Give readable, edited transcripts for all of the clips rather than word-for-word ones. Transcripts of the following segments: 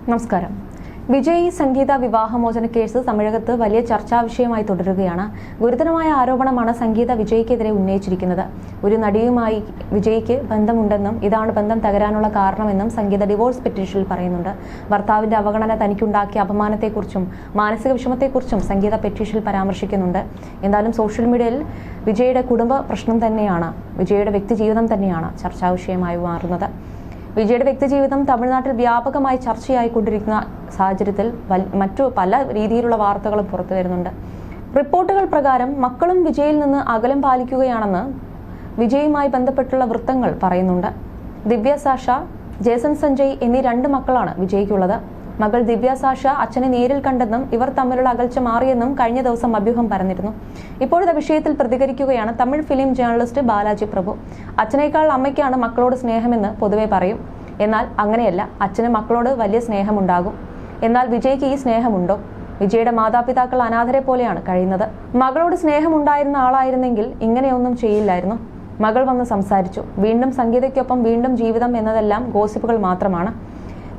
നമസ്കാരം. വിജയ് സംഗീത വിവാഹമോചന കേസ് തമിഴകത്ത് വലിയ ചർച്ചാ വിഷയമായി തുടരുകയാണ്. ഗുരുതരമായ ആരോപണമാണ് സംഗീത വിജയ്ക്കെതിരെ ഉന്നയിച്ചിരിക്കുന്നത്. ഒരു നടിയുമായി വിജയ്ക്ക് ബന്ധമുണ്ടെന്നും ഇതാണ് ബന്ധം തകരാനുള്ള കാരണമെന്നും സംഗീത ഡിവോഴ്സ് പെറ്റീഷനിൽ പറയുന്നുണ്ട്. ഭർത്താവിന്റെ അവഗണന തനിക്കുണ്ടാക്കിയ അപമാനത്തെക്കുറിച്ചും മാനസിക വിഷമത്തെക്കുറിച്ചും സംഗീത പെറ്റീഷനിൽ പരാമർശിക്കുന്നുണ്ട്. എന്തായാലും സോഷ്യൽ മീഡിയയിൽ വിജയുടെ കുടുംബ പ്രശ്നം തന്നെയാണ്, വിജയുടെ വ്യക്തിജീവിതം തന്നെയാണ് ചർച്ചാ വിഷയമായി മാറുന്നത്. വിജയുടെ വ്യക്തിജീവിതം തമിഴ്നാട്ടിൽ വ്യാപകമായി ചർച്ചയായിക്കൊണ്ടിരിക്കുന്ന സാഹചര്യത്തിൽ മറ്റു പല രീതിയിലുള്ള വാർത്തകളും പുറത്തു വരുന്നുണ്ട്. റിപ്പോർട്ടുകൾ പ്രകാരം മക്കളും വിജയിൽ നിന്ന് അകലം പാലിക്കുകയാണെന്ന് വിജയുമായി ബന്ധപ്പെട്ടുള്ള വൃത്തങ്ങൾ പറയുന്നുണ്ട്. ദിവ്യ സാഷ, ജേസൺ സഞ്ജയ് എന്നീ 2 മക്കളാണ് വിജയ്ക്കുള്ളത്. മകൾ ദിവ്യ സാഷ അച്ഛനെ നേരിൽ കണ്ടെന്നും ഇവർ തമ്മിലുള്ള അകൽച്ച മാറിയെന്നും കഴിഞ്ഞ ദിവസം അഭ്യൂഹം പറഞ്ഞിരുന്നു. ഇപ്പോഴത്തെ വിഷയത്തിൽ പ്രതികരിക്കുകയാണ് തമിഴ് ഫിലിം ജേർണലിസ്റ്റ് ബാലാജി പ്രഭു. അച്ഛനേക്കാൾ അമ്മയ്ക്കാണ് മക്കളോട് സ്നേഹമെന്ന് പൊതുവെ പറയും. എന്നാൽ അങ്ങനെയല്ല, അച്ഛന് മക്കളോട് വലിയ സ്നേഹമുണ്ടാകും. എന്നാൽ വിജയ്ക്ക് ഈ സ്നേഹമുണ്ടോ? വിജയുടെ മാതാപിതാക്കൾ അനാഥരെ പോലെയാണ് കഴിയുന്നത്. മകളോട് സ്നേഹമുണ്ടായിരുന്ന ആളായിരുന്നെങ്കിൽ ഇങ്ങനെയൊന്നും ചെയ്യില്ലായിരുന്നു. മകൾ വന്ന് സംസാരിച്ചു. വീണ്ടും സംഗീതയ്ക്കൊപ്പം വീണ്ടും ജീവിതം എന്നതെല്ലാം ഗോസിപ്പുകൾ മാത്രമാണ്.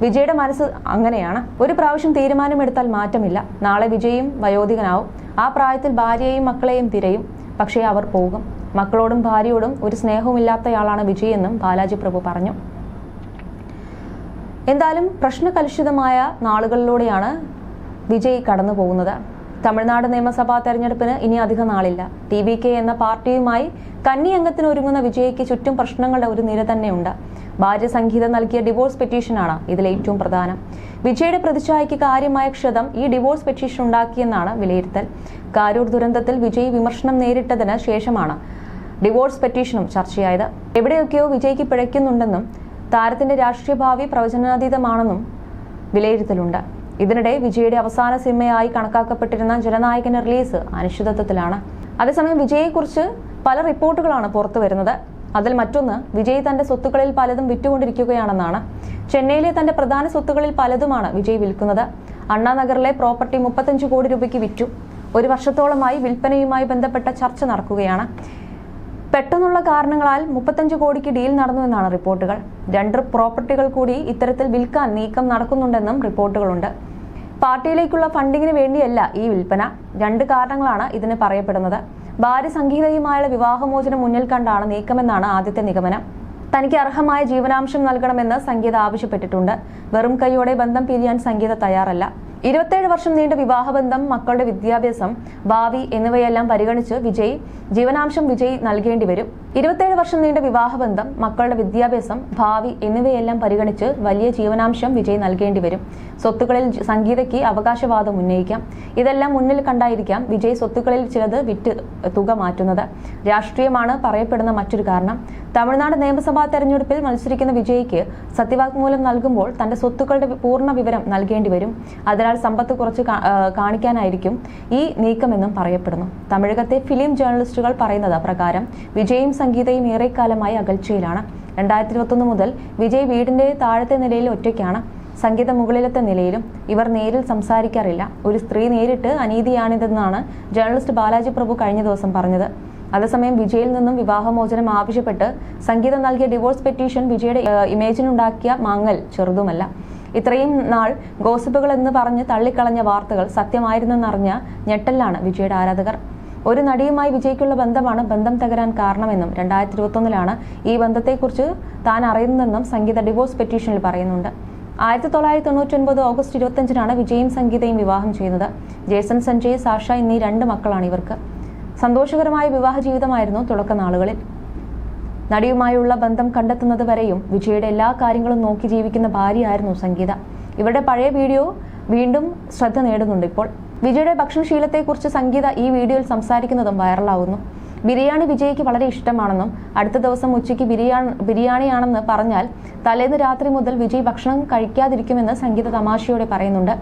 വിജയുടെ മനസ്സ് അങ്ങനെയാണ്. ഒരു പ്രാവശ്യം തീരുമാനമെടുത്താൽ മാറ്റമില്ല. നാളെ വിജയും വയോധികനാവും. ആ പ്രായത്തിൽ ഭാര്യയെയും മക്കളെയും തിരയും. പക്ഷേ അവർ പോകും. മക്കളോടും ഭാര്യയോടും ഒരു സ്നേഹവുമില്ലാത്തയാളാണ് വിജയ് എന്നും ബാലാജി പ്രഭു പറഞ്ഞു. എന്തായാലും പ്രശ്നകലുഷിതമായ നാളുകളിലൂടെയാണ് വിജയ് കടന്നു പോകുന്നത്. തമിഴ്നാട് നിയമസഭാ തെരഞ്ഞെടുപ്പിന് ഇനി അധിക നാളില്ല. TVK എന്ന പാർട്ടിയുമായി കന്നി അംഗത്തിന് ഒരുങ്ങുന്ന വിജയ്ക്ക് ചുറ്റും പ്രശ്നങ്ങളുടെ ഒരു നിര തന്നെയുണ്ട്. ഭാര്യ സംഗീത നൽകിയ ഡിവോഴ്സ് പെറ്റീഷനാണ് ഇതിൽ ഏറ്റവും പ്രധാനം. വിജയുടെ പ്രതിച്ഛായയ്ക്ക് കാര്യമായ ക്ഷതം ഈ ഡിവോഴ്സ് പെറ്റീഷൻ ഉണ്ടാക്കിയെന്നാണ് വിലയിരുത്തൽ. കാരൂർ ദുരന്തത്തിൽ വിജയ് വിമർശനം നേരിട്ടതിന് ശേഷമാണ് ഡിവോഴ്സ് പെറ്റീഷനും ചർച്ചയായത്. എവിടെയൊക്കെയോ വിജയ്ക്ക് പിഴയ്ക്കുന്നുണ്ടെന്നും താരത്തിന്റെ രാഷ്ട്രീയ ഭാവി പ്രവചനാതീതമാണെന്നും വിലയിരുത്തലുണ്ട്. ഇതിനിടെ വിജയുടെ അവസാന സിനിമയായി കണക്കാക്കപ്പെട്ടിരുന്ന ജനനായകന്റെ റിലീസ് അനിശ്ചിതത്വത്തിലാണ്. അതേസമയം വിജയെക്കുറിച്ച് പല റിപ്പോർട്ടുകളാണ് പുറത്തു വരുന്നത്. അതിൽ മറ്റൊന്ന്, വിജയ് തന്റെ സ്വത്തുക്കളിൽ പലതും വിറ്റുകൊണ്ടിരിക്കുകയാണെന്നാണ്. ചെന്നൈയിലെ തന്റെ പ്രധാന സ്വത്തുക്കളിൽ പലതുമാണ് വിജയ് വിൽക്കുന്നത്. അണ്ണാനഗറിലെ പ്രോപ്പർട്ടി 35 കോടി രൂപയ്ക്ക് വിറ്റു. 1 വർഷത്തോളമായി വിൽപ്പനയുമായി ബന്ധപ്പെട്ട ചർച്ച നടക്കുകയാണ്. പെട്ടെന്നുള്ള കാരണങ്ങളാൽ 35 കോടിക്ക് ഡീൽ നടന്നുവെന്നാണ് റിപ്പോർട്ടുകൾ. 2 പ്രോപ്പർട്ടികൾ കൂടി ഇത്തരത്തിൽ വിൽക്കാൻ നീക്കം നടക്കുന്നുണ്ടെന്നും റിപ്പോർട്ടുകളുണ്ട്. പാർട്ടിയിലേക്കുള്ള ഫണ്ടിങ്ങിന് വേണ്ടിയല്ല ഈ വിൽപ്പന. 2 കാരണങ്ങളാണ് ഇതിന് പറയപ്പെടുന്നത്. ഭാര്യ സംഗീതയുമായുള്ള വിവാഹമോചനം മുന്നിൽ കണ്ടാണ് നീക്കമെന്നാണ് ആദ്യത്തെ നിഗമനം. തനിക്ക് അർഹമായ ജീവനാംശം നൽകണമെന്ന് സംഗീത ആവശ്യപ്പെട്ടിട്ടുണ്ട്. വെറും കൈയോടെ ബന്ധം പിരിയാൻ സംഗീത തയ്യാറല്ല. 27 വർഷം നീണ്ട വിവാഹബന്ധം, മക്കളുടെ വിദ്യാഭ്യാസം, ഭാവി എന്നിവയെല്ലാം പരിഗണിച്ച് ജീവനാംശം വിജയ് നൽകേണ്ടി വരും. 27 വർഷം നീണ്ട വിവാഹബന്ധം, മക്കളുടെ വിദ്യാഭ്യാസം, ഭാവി എന്നിവയെല്ലാം പരിഗണിച്ച് വലിയ ജീവനാംശം വിജയ് നൽകേണ്ടി വരും. സ്വത്തുക്കളിൽ സംഗീതയ്ക്ക് അവകാശവാദം ഉന്നയിക്കാം. ഇതെല്ലാം മുന്നിൽ കണ്ടായിരിക്കാം വിജയ് സ്വത്തുക്കളിൽ ചിലത് വിറ്റ് തുക മാറ്റുന്നത്. രാഷ്ട്രീയമാണ് പറയപ്പെടുന്ന മറ്റൊരു കാരണം. തമിഴ്നാട് നിയമസഭാ തെരഞ്ഞെടുപ്പിൽ മത്സരിക്കുന്ന വിജയ്ക്ക് സത്യവാങ്മൂലം നൽകുമ്പോൾ തന്റെ സ്വത്തുക്കളുടെ പൂർണ്ണ വിവരം നൽകേണ്ടി വരും. അതിനാൽ സമ്പത്ത് കുറച്ച് കാണിക്കാനായിരിക്കും ഈ നീക്കമെന്നും പറയപ്പെടുന്നു. തമിഴകത്തെ ഫിലിം ജേർണലിസ്റ്റുകൾ പറയുന്നത് പ്രകാരം വിജയും സംഗീതയും ഏറെക്കാലമായി അകൽച്ചയിലാണ്. 2021 മുതൽ വിജയ് വീടിന്റെ താഴത്തെ നിലയിൽ ഒറ്റയ്ക്കാണ്, സംഗീത മുകളിലത്തെ നിലയിലും. ഇവർ നേരിൽ സംസാരിക്കാറില്ല. ഒരു സ്ത്രീ നേരിട്ട് അനീതിയാണിതെന്നാണ് ജേർണലിസ്റ്റ് ബാലാജി പ്രഭു കഴിഞ്ഞ ദിവസം പറഞ്ഞത്. അതേസമയം വിജയിൽ നിന്നും വിവാഹമോചനം ആവശ്യപ്പെട്ട് സംഗീതം നൽകിയ ഡിവോഴ്സ് പെറ്റീഷൻ വിജയുടെ ഇമേജിനുണ്ടാക്കിയ മാങ്ങൽ ചെറുതുമല്ല. ഇത്രയും നാൾ ഗോസിപ്പുകൾ എന്ന് പറഞ്ഞ് തള്ളിക്കളഞ്ഞ വാർത്തകൾ സത്യമായിരുന്നെന്നറിഞ്ഞ ഞെട്ടലിലാണ് വിജയുടെ ആരാധകർ. ഒരു നടിയുമായി വിജയ്ക്കുള്ള ബന്ധമാണ് ബന്ധം തകരാൻ കാരണമെന്നും 2021 ഈ ബന്ധത്തെക്കുറിച്ച് താൻ അറിയുന്നതെന്നും സംഗീത ഡിവോഴ്സ് പെറ്റീഷനിൽ പറയുന്നുണ്ട്. 1999 ഓഗസ്റ്റ് 25 വിജയും സംഗീതയും വിവാഹം ചെയ്യുന്നത്. ജേസൺ സഞ്ജയ്, സാഷ എന്നീ 2 മക്കളാണ് ഇവർക്ക്. സന്തോഷകരമായ വിവാഹ ജീവിതമായിരുന്നു തുടക്കനാളുകളിൽ. നടിയുമായുള്ള ബന്ധം കണ്ടെത്തുന്നത് വരെയും വിജയുടെ എല്ലാ കാര്യങ്ങളും നോക്കി ജീവിക്കുന്ന ഭാര്യയായിരുന്നു സംഗീത. ഇവരുടെ പഴയ വീഡിയോ വീണ്ടും ശ്രദ്ധ നേടുന്നുണ്ട് ഇപ്പോൾ. വിജയുടെ ഭക്ഷണശീലത്തെക്കുറിച്ച് സംഗീത ഈ വീഡിയോയിൽ സംസാരിക്കുന്നതും വൈറലാവുന്നു. ബിരിയാണി വിജയ്ക്ക് വളരെ ഇഷ്ടമാണെന്നും അടുത്ത ദിവസം ഉച്ചയ്ക്ക് ബിരിയാണിയാണെന്ന് പറഞ്ഞാൽ തലേന്ന് രാത്രി മുതൽ വിജയ് ഭക്ഷണം കഴിക്കാതിരിക്കുമെന്ന് സംഗീത തമാശയോടെ പറയുന്നുണ്ട്.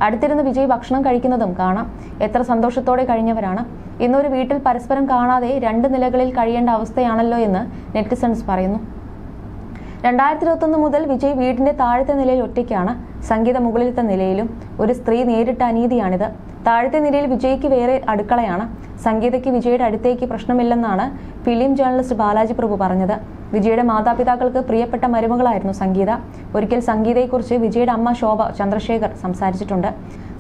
അടുത്തിരുന്ന് വിജയ് ഭക്ഷണം കഴിക്കുന്നതും കാണാം. എത്ര സന്തോഷത്തോടെ കഴിഞ്ഞവരാണ്. ഇന്നൊരു വീട്ടിൽ പരസ്പരം കാണാതെ 2 നിലകളിൽ കഴിയേണ്ട അവസ്ഥയാണല്ലോ എന്ന് നെറ്റിസൺസ് പറയുന്നു. 2021 മുതൽ വിജയ് വീടിന്റെ താഴത്തെ നിലയിൽ ഒറ്റയ്ക്കാണ്, സംഗീത മുകളിലത്തെ നിലയിലും. ഒരു സ്ത്രീ നേരിട്ട അനീതിയാണിത്. താഴത്തെ നിലയിൽ വിജയ്ക്ക് വേറെ അടുക്കളയാണ്. സംഗീതയ്ക്ക് വിജയുടെ അടുത്തേക്ക് പ്രശ്നമില്ലെന്നാണ് ഫിലിം ജേർണലിസ്റ്റ് ബാലാജി പ്രഭു പറഞ്ഞത്. വിജയുടെ മാതാപിതാക്കൾക്ക് പ്രിയപ്പെട്ട മരുമകളായിരുന്നു സംഗീത. ഒരിക്കൽ സംഗീതയെക്കുറിച്ച് വിജയുടെ അമ്മ ശോഭ ചന്ദ്രശേഖർ സംസാരിച്ചിട്ടുണ്ട്.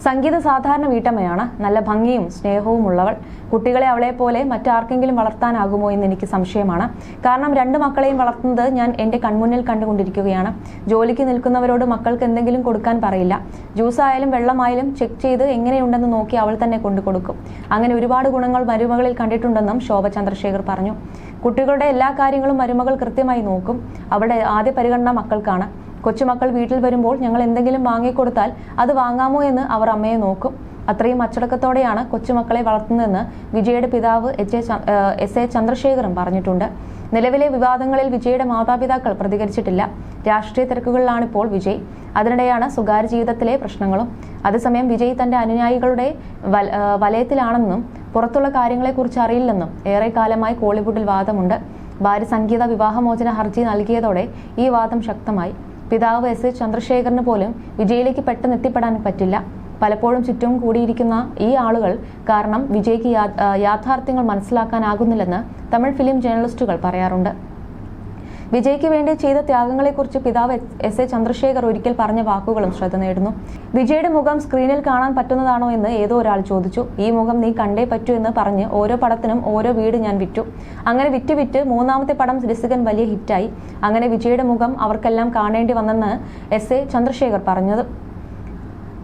സംഗീത സാധാരണ വീട്ടമ്മയാണ്, നല്ല ഭംഗിയും സ്നേഹവും ഉള്ളവൾ. കുട്ടികളെ അവളെ പോലെ മറ്റാർക്കെങ്കിലും വളർത്താനാകുമോ എന്ന് എനിക്ക് സംശയമാണ്. കാരണം 2 മക്കളെയും വളർത്തുന്നത് ഞാൻ എൻ്റെ കൺമുന്നിൽ കണ്ടുകൊണ്ടിരിക്കുകയാണ്. ജോലിക്ക് നിൽക്കുന്നവരോട് മക്കൾക്ക് എന്തെങ്കിലും കൊടുക്കാൻ പറയില്ല. ജ്യൂസായാലും വെള്ളമായാലും ചെക്ക് ചെയ്ത് എങ്ങനെയുണ്ടെന്ന് നോക്കി അവൾ തന്നെ കൊണ്ടു കൊടുക്കും. അങ്ങനെ ഒരുപാട് ഗുണങ്ങൾ മരുമകളിൽ കണ്ടിട്ടുണ്ടെന്നും ശോഭ ചന്ദ്രശേഖർ പറഞ്ഞു. കുട്ടികളുടെ എല്ലാ കാര്യങ്ങളും മരുമകൾ കൃത്യമായി നോക്കും. അവളുടെ ആദ്യ പരിഗണന മക്കൾക്കാണ്. കൊച്ചുമക്കൾ വീട്ടിൽ വരുമ്പോൾ ഞങ്ങൾ എന്തെങ്കിലും വാങ്ങിക്കൊടുത്താൽ അത് വാങ്ങാമോ എന്ന് അവർ അമ്മയെ നോക്കും. അത്രയും അച്ചടക്കത്തോടെയാണ് കൊച്ചുമക്കളെ വളർത്തുന്നതെന്ന് വിജയുടെ പിതാവ് എസ് എ ചന്ദ്രശേഖറും പറഞ്ഞിട്ടുണ്ട്. നിലവിലെ വിവാദങ്ങളിൽ വിജയുടെ മാതാപിതാക്കൾ പ്രതികരിച്ചിട്ടില്ല. രാഷ്ട്രീയ തിരക്കുകളിലാണിപ്പോൾ വിജയ്. അതിനിടെയാണ് സ്വകാര്യ ജീവിതത്തിലെ പ്രശ്നങ്ങളും. അതേസമയം വിജയ് തന്റെ അനുയായികളുടെ വലയത്തിലാണെന്നും പുറത്തുള്ള കാര്യങ്ങളെക്കുറിച്ച് അറിയില്ലെന്നും ഏറെക്കാലമായി കോളിവുഡിൽ വാദമുണ്ട്. ഭാര്യ സംഗീത വിവാഹമോചന ഹർജി നൽകിയതോടെ ഈ വാദം ശക്തമായി. പിതാവ് എസ് എ ചന്ദ്രശേഖറിന് പോലും വിജയിലേക്ക് പെട്ടെന്ന് എത്തിപ്പെടാൻ പറ്റില്ല. പലപ്പോഴും ചുറ്റും കൂടിയിരിക്കുന്ന ഈ ആളുകൾ കാരണം വിജയ്ക്ക് യാഥാർത്ഥ്യങ്ങൾ മനസ്സിലാക്കാനാകുന്നില്ലെന്ന് തമിഴ് ഫിലിം ജേർണലിസ്റ്റുകൾ പറയാറുണ്ട്. വിജയ്ക്ക് വേണ്ടി ചെയ്ത ത്യാഗങ്ങളെക്കുറിച്ച് പിതാവ് എസ് എ ചന്ദ്രശേഖർ ഒരിക്കൽ പറഞ്ഞ വാക്കുകളും ശ്രദ്ധ നേടുന്നു. വിജയുടെ മുഖം സ്ക്രീനിൽ കാണാൻ പറ്റുന്നതാണോ എന്ന് ഏതോ ഒരാൾ ചോദിച്ചു. ഈ മുഖം നീ കണ്ടേ പറ്റൂ എന്ന് പറഞ്ഞ് ഓരോ പടത്തിനും ഓരോ വീട് ഞാൻ വിറ്റു. അങ്ങനെ വിറ്റ് 3ാമത്തെ പടം രസികൻ വലിയ ഹിറ്റായി. അങ്ങനെ വിജയുടെ മുഖം അവർക്കെല്ലാം കാണേണ്ടി വന്നെന്ന് എസ് എ ചന്ദ്രശേഖർ പറഞ്ഞത്.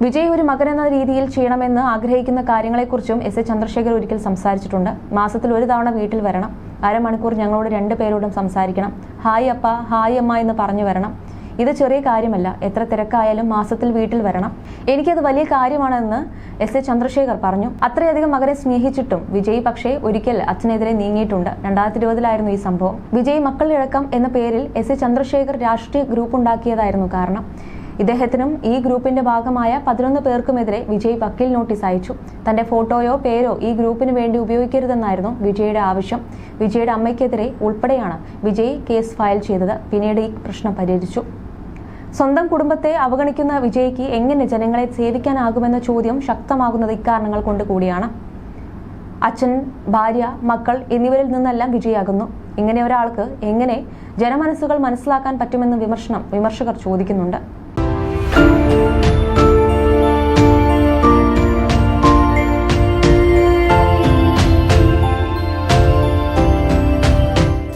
വിജയ് ഒരു മകനെന്ന രീതിയിൽ ചെയ്യണമെന്ന് ആഗ്രഹിക്കുന്ന കാര്യങ്ങളെക്കുറിച്ചും എസ് എ ചന്ദ്രശേഖർ ഒരിക്കൽ സംസാരിച്ചിട്ടുണ്ട്. മാസത്തിൽ 1 തവണ വീട്ടിൽ വരണം. അരമണിക്കൂർ ഞങ്ങളോട് 2 പേരോടും സംസാരിക്കണം. ഹായ് അപ്പ, ഹായ് അമ്മ എന്ന് പറഞ്ഞു വരണം. ഇത് ചെറിയ കാര്യമല്ല. എത്ര തിരക്കായാലും മാസത്തിൽ വീട്ടിൽ വരണം. എനിക്കത് വലിയ കാര്യമാണെന്ന് എസ് എ ചന്ദ്രശേഖർ പറഞ്ഞു. അത്രയധികം മകനെ സ്നേഹിച്ചിട്ടും വിജയ് പക്ഷേ ഒരിക്കൽ അച്ഛനെതിരെ നീങ്ങിയിട്ടുണ്ട്. 2020 ഈ സംഭവം. വിജയ് മക്കളിഴക്കം എന്ന പേരിൽ എസ് എ ചന്ദ്രശേഖർ രാഷ്ട്രീയ ഗ്രൂപ്പ് ഉണ്ടാക്കിയതായിരുന്നു കാരണം. ഇദ്ദേഹത്തിനും ഈ ഗ്രൂപ്പിന്റെ ഭാഗമായ 11 പേർക്കുമെതിരെ വിജയ് വക്കീൽ നോട്ടീസ് അയച്ചു. തന്റെ ഫോട്ടോയോ പേരോ ഈ ഗ്രൂപ്പിന് വേണ്ടി ഉപയോഗിക്കരുതെന്നായിരുന്നു വിജയുടെ ആവശ്യം. വിജയുടെ അമ്മയ്ക്കെതിരെ ഉൾപ്പെടെയാണ് വിജയ് കേസ് ഫയൽ ചെയ്തത്. പിന്നീട് ഈ പ്രശ്നം പരിഹരിച്ചു. സ്വന്തം കുടുംബത്തെ അവഗണിക്കുന്ന വിജയ്ക്ക് എങ്ങനെ ജനങ്ങളെ സേവിക്കാനാകുമെന്ന ചോദ്യം ശക്തമാകുന്നത് ഇക്കാരണങ്ങൾ കൊണ്ട് കൂടിയാണ്. അച്ഛൻ, ഭാര്യ, മക്കൾ എന്നിവരിൽ നിന്നെല്ലാം വിജയാകുന്നു. ഇങ്ങനെ ഒരാൾക്ക് എങ്ങനെ ജനമനസ്സുകൾ മനസ്സിലാക്കാൻ പറ്റുമെന്ന് വിമർശകർ ചോദിക്കുന്നുണ്ട്.